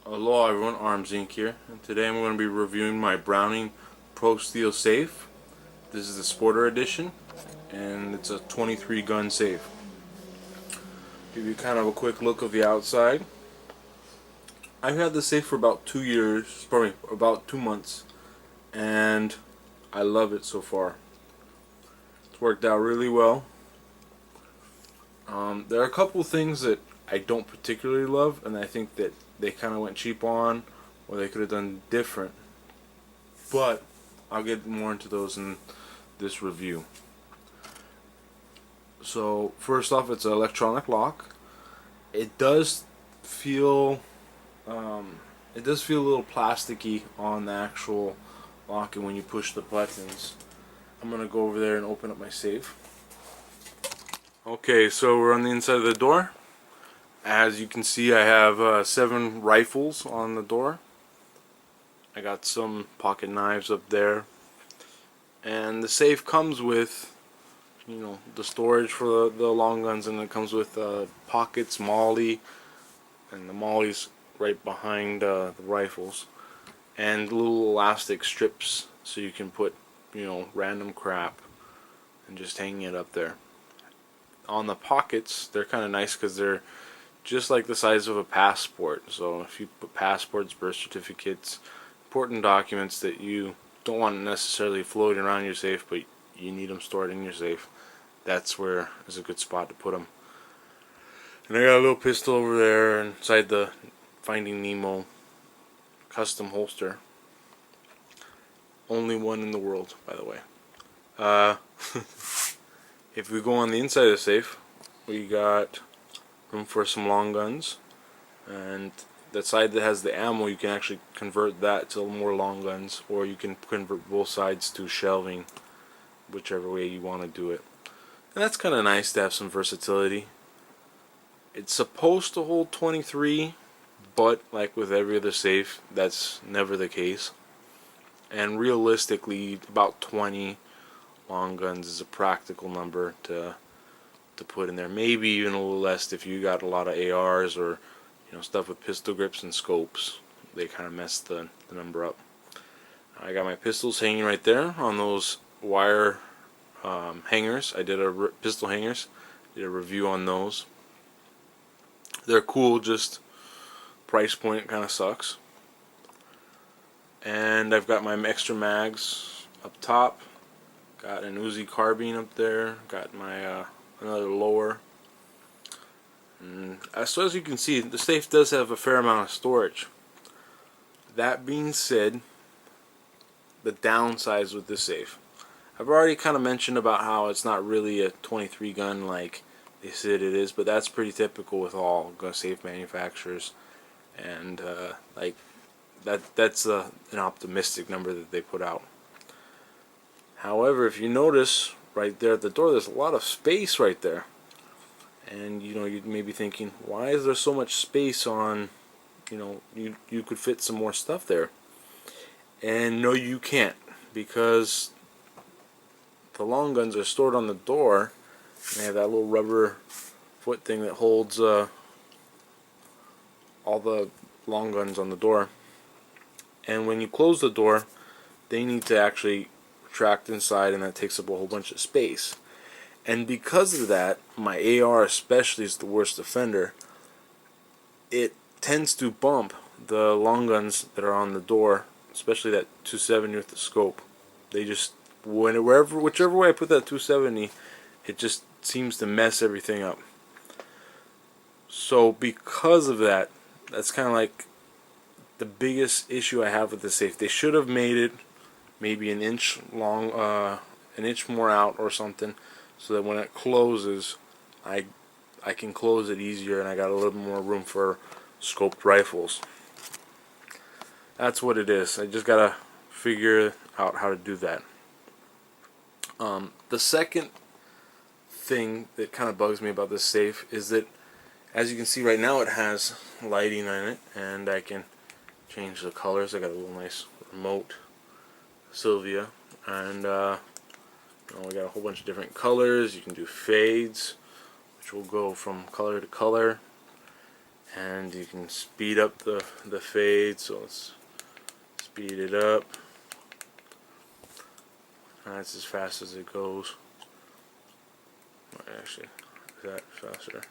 Hello everyone, Arms Inc. here, and today I'm going to be reviewing my Browning ProSteel safe. This is the Sporter Edition, and it's a 23 gun safe. Give you kind of a quick look of the outside. I've had this safe for about 2 years, probably about 2 months, and I love it so far. It's worked out really well. There are a couple things that I don't particularly love, and I think that they kind of went cheap on, or they could have done different. But I'll get more into those in this review. So first off, it's an electronic lock. It does feel it does feel a little plasticky on the actual lock, and when you push the buttons. I'm gonna go over there and open up my safe. Okay, so we're on the inside of the door. As you can see, I have 7 rifles on the door. I got some pocket knives up there, and the safe comes with, you know, the storage for the long guns, and it comes with pockets, molly, and the molly's right behind the rifles, and little elastic strips so you can put, you know, random crap and just hanging it up there. On the pockets, they're kind of nice because they're just like the size of a passport. So if you put passports, birth certificates, important documents that you don't want necessarily floating around your safe, but you need them stored in your safe, that's where is a good spot to put them. And I got a little pistol over there inside the Finding Nemo custom holster. Only one in the world, by the way. If we go on the inside of the safe, we got room for some long guns, and that side that has the ammo, you can actually convert that to more long guns, or you can convert both sides to shelving, whichever way you want to do it. And that's kind of nice to have some versatility. It's supposed to hold 23, but like with every other safe, that's never the case. And realistically, about 20 long guns is a practical number to put in there. Maybe even a little less if you got a lot of ARs or, you know, stuff with pistol grips and scopes. They kind of mess the number up. I got my pistols hanging right there on those wire hangers. I did pistol hangers. Did a review on those. They're cool, just price point kind of sucks. And I've got my extra mags up top. Got an Uzi carbine up there. Got my another lower. And so as you can see, the safe does have a fair amount of storage. That being said, the downsides with this safe, I've already kind of mentioned about how it's not really a 23 gun like they said it is, but that's pretty typical with all gun safe manufacturers, and like that's an optimistic number that they put out. However, if you notice right there at the door, there's a lot of space right there. And you know, you may be thinking, why is there so much space on, you know, you could fit some more stuff there. And no, you can't, because the long guns are stored on the door, and they have that little rubber foot thing that holds all the long guns on the door. And when you close the door, they need to actually retract inside, and that takes up a whole bunch of space. And because of that, my AR especially is the worst offender. It tends to bump the long guns that are on the door, especially that 270 with the scope. They just, whichever way I put that 270, it just seems to mess everything up. So because of that, that's kind of like the biggest issue I have with the safe. They should have made it maybe an inch long, an inch more out or something, so that when it closes, I can close it easier, and I got a little more room for scoped rifles. That's what it is. I just gotta figure out how to do that. The second thing that kind of bugs me about this safe is that, as you can see right now, it has lighting on it, and I can change the colors. I got a little nice remote Sylvia, and we got a whole bunch of different colors. You can do fades, which will go from color to color, and you can speed up the fade, so let's speed it up. That's as fast as it goes. Actually, is that faster?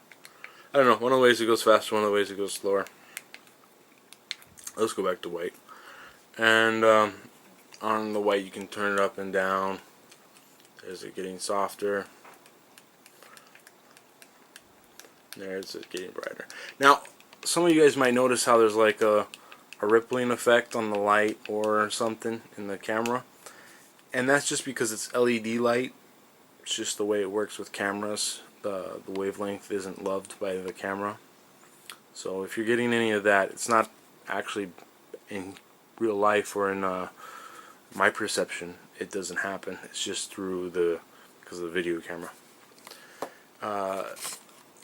I don't know. One of the ways it goes faster, one of the ways it goes slower. Let's go back to white. And on the white you can turn it up and down. There's it getting softer. There's it getting brighter. Now, some of you guys might notice how there's like a rippling effect on the light or something in the camera. And that's just because it's LED light. It's just the way it works with cameras. The wavelength isn't loved by the camera. So if you're getting any of that, it's not actually in real life or in my perception. It doesn't happen. It's just through because of the video camera.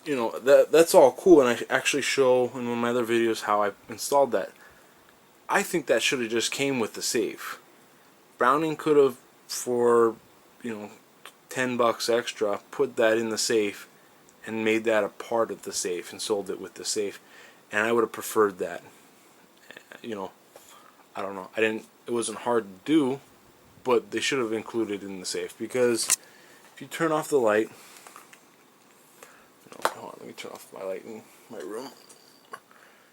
You know, that's all cool, and I actually show in one of my other videos how I installed that. I think that should have just came with the safe. Browning could have, for, you know, $10 extra, put that in the safe and made that a part of the safe and sold it with the safe, and I would have preferred that. You know, I don't know. It wasn't hard to do, but they should have included it in the safe, because if you turn off the light, hold on, let me turn off my light in my room.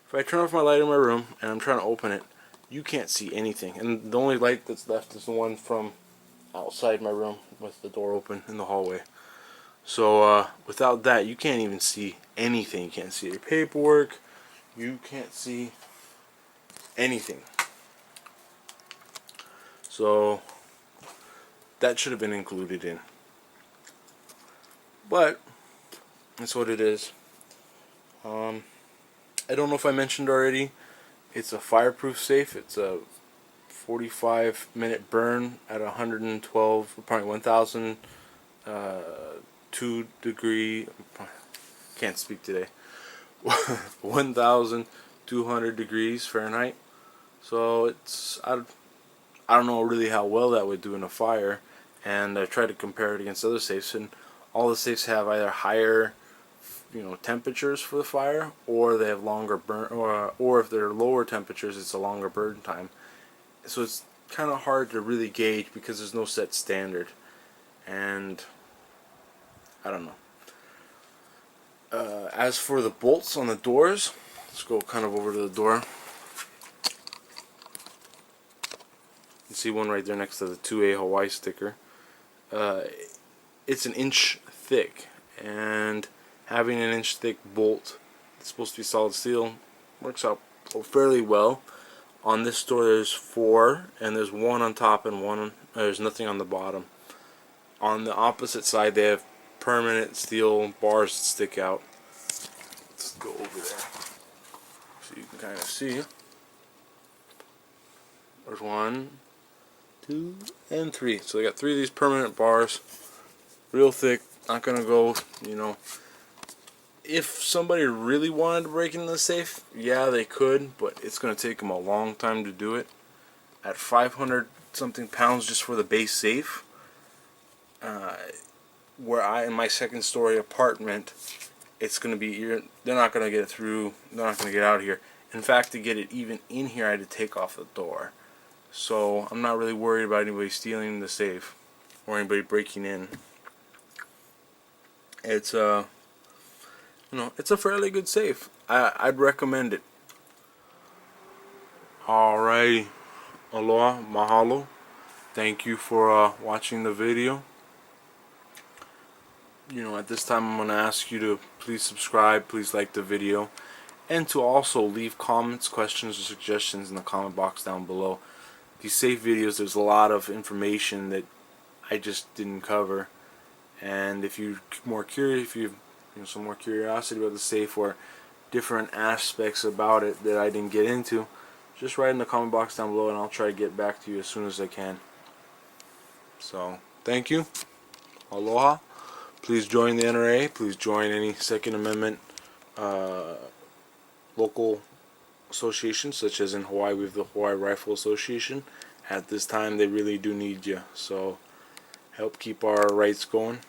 If I turn off my light in my room and I'm trying to open it, you can't see anything, and the only light that's left is the one from outside my room with the door open in the hallway. So without that, you can't even see anything. You can't see your paperwork. You can't see anything. So that should have been included in. But that's what it is. I don't know if I mentioned already, it's a fireproof safe. It's a 45-minute burn at 112, probably 1,002 degree. Can't speak today. 1,200 degrees Fahrenheit. So it's I don't know really how well that would do in a fire, and I tried to compare it against other safes, and all the safes have either higher, you know, temperatures for the fire, or they have longer burn, or if they're lower temperatures, it's a longer burn time. So it's kind of hard to really gauge because there's no set standard, and I don't know. As for the bolts on the doors, let's go kind of over to the door. You see one right there next to the 2A Hawaii sticker. It's an inch thick, and having an inch thick bolt, it's supposed to be solid steel, works out fairly well. On this door there's 4, and there's one on top and there's nothing on the bottom. On the opposite side they have permanent steel bars that stick out. Let's go over there so you can kind of see. There's 1, 2, and 3. So they got 3 of these permanent bars, real thick. Not gonna go, you know. If somebody really wanted to break into the safe, yeah, they could, but it's going to take them a long time to do it. At 500 something pounds just for the base safe, where in my second story apartment, it's going to be, they're not going to get it through, they're not going to get out of here. In fact, to get it even in here, I had to take off the door. So I'm not really worried about anybody stealing the safe or anybody breaking in. It's you know, it's a fairly good safe. I'd recommend it. Alrighty, aloha, mahalo. Thank you for watching the video. You know, at this time I'm going to ask you to please subscribe, please like the video, and to also leave comments, questions, or suggestions in the comment box down below. These safe videos, there's a lot of information that I just didn't cover, and if you're more curious, if you have some more curiosity about the safe or different aspects about it that I didn't get into, just write in the comment box down below and I'll try to get back to you as soon as I can. So, thank you. Aloha. Please join the NRA. Please join any Second Amendment local associations, such as in Hawaii we have the Hawaii Rifle Association. At this time they really do need you, so help keep our rights going.